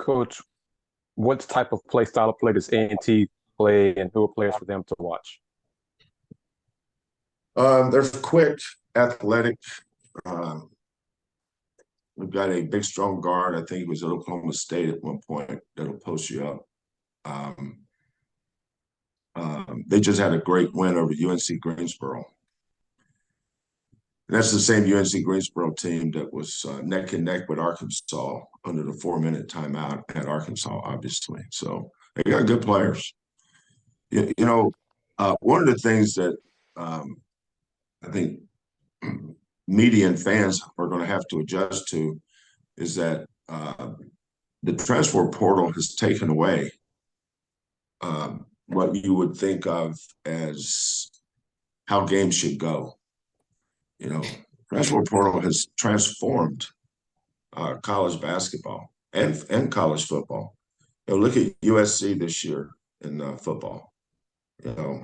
Coach, what type of play style of play does A&T play, and who are players for them to watch? They're quick, athletic. Um, we've got a big, strong guard. I think he was at Oklahoma State at one point that'll post you up. Um, they just had a great win over UNC Greensboro. And that's the same UNC Greensboro team that was neck and neck with Arkansas under the 4-minute timeout at Arkansas, obviously. So they got good players. One of the things that I think media and fans are going to have to adjust to is that the transfer portal has taken away what you would think of as how games should go. Transfer portal has transformed college basketball and college football. Look at USC this year in football.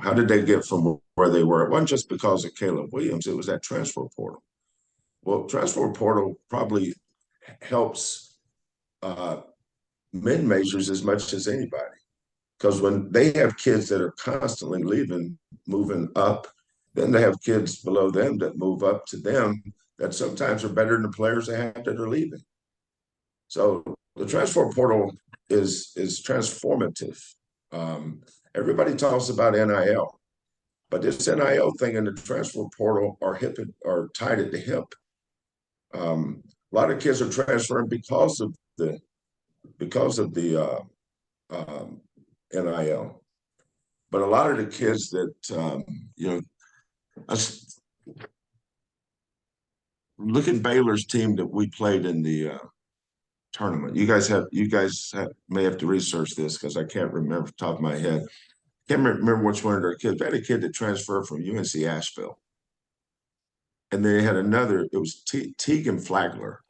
How did they get from where they were? It wasn't just because of Caleb Williams. It was that transfer portal. Well, transfer portal probably helps mid-majors as much as anybody. Because when they have kids that are constantly leaving, moving up, then they have kids below them that move up to them that sometimes are better than the players they have that are leaving. So the transfer portal is transformative. Everybody talks about NIL, but this NIL thing and the transfer portal are tied at the hip. A lot of kids are transferring because of the NIL. But a lot of the kids that look at Baylor's team that we played in the tournament. You guys may have to research this because I can't remember off the top of my head. Can't remember which one of their kids. They had a kid that transferred from UNC Asheville, and they had another. It was Tegan Flagler.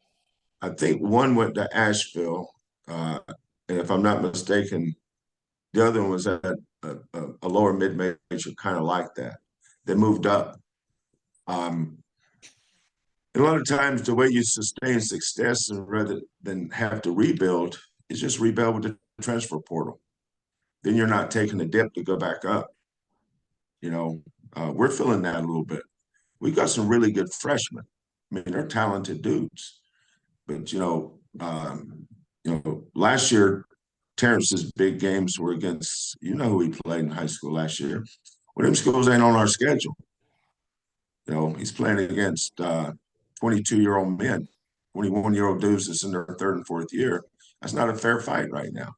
I think one went to Asheville, and if I'm not mistaken, the other one was at a lower mid-major, kind of like that. They moved up. And a lot of times, the way you sustain success, rather than have to rebuild, is just rebuild with the transfer portal. Then you're not taking a dip to go back up. We're feeling that a little bit. We've got some really good freshmen. I mean, they're talented dudes. But last year, Terrence's big games were against, who he played in high school last year. Well, them schools ain't on our schedule. He's playing against 22-year-old men, 21-year-old dudes that's in their third and fourth year. That's not a fair fight right now.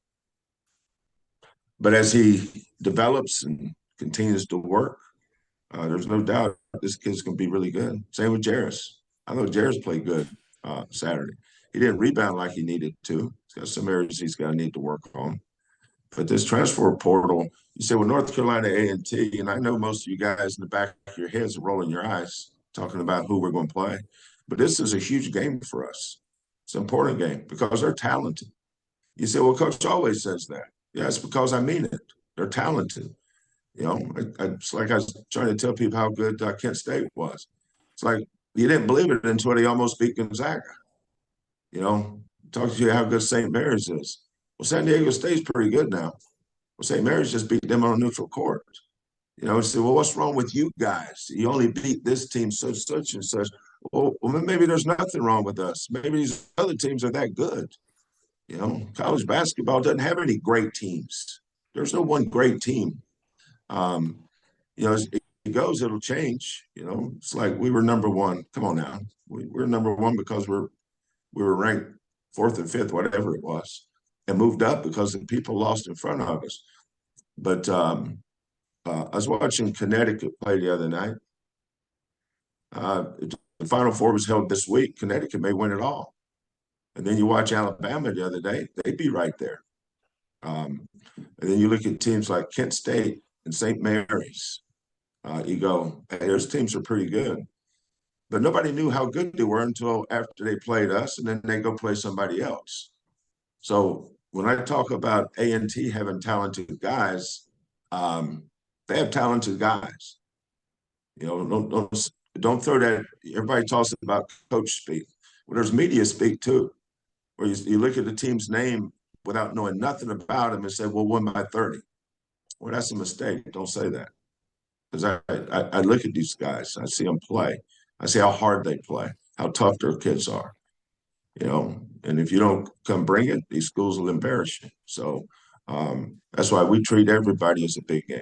But as he develops and continues to work, there's no doubt this kid's going to be really good. Same with Jarris. I know Jarris played good Saturday. He didn't rebound like he needed to. He's got some areas he's going to need to work on. But this transfer portal, you say, well, North Carolina A&T, and I know most of you guys in the back of your heads are rolling your eyes talking about who we're going to play. But this is a huge game for us. It's an important game because they're talented. You say, well, Coach always says that. Yeah, it's because I mean it. They're talented. It's like I was trying to tell people how good Kent State was. It's like you didn't believe it until they almost beat Gonzaga. Talk to you how good St. Mary's is. Well, San Diego State's pretty good now. Well, St. Mary's just beat them on a neutral court. Say, well, what's wrong with you guys? You only beat this team such and such. Well, maybe there's nothing wrong with us. Maybe these other teams are that good. College basketball doesn't have any great teams. There's no one great team. As it goes, it'll change. It's like we were number one. Come on now. We're number one because we were ranked fourth and fifth, whatever it was, and moved up because the people lost in front of us. But I was watching Connecticut play the other night. If the Final Four was held this week, Connecticut may win it all. And then you watch Alabama the other day, they'd be right there. And then you look at teams like Kent State and St. Mary's. You go, hey, those teams are pretty good. But nobody knew how good they were until after they played us, and then they go play somebody else. So when I talk about A&T having talented guys, they have talented guys. Don't throw that. Everybody talks about Coachspeak. Well, there's media speak too, where you look at the team's name without knowing nothing about them and say, well, win by 30. Well, that's a mistake. Don't say that. Because I look at these guys, I see them play. I see how hard they play, how tough their kids are, and if you don't come bring it, these schools will embarrass you. So that's why we treat everybody as a big game.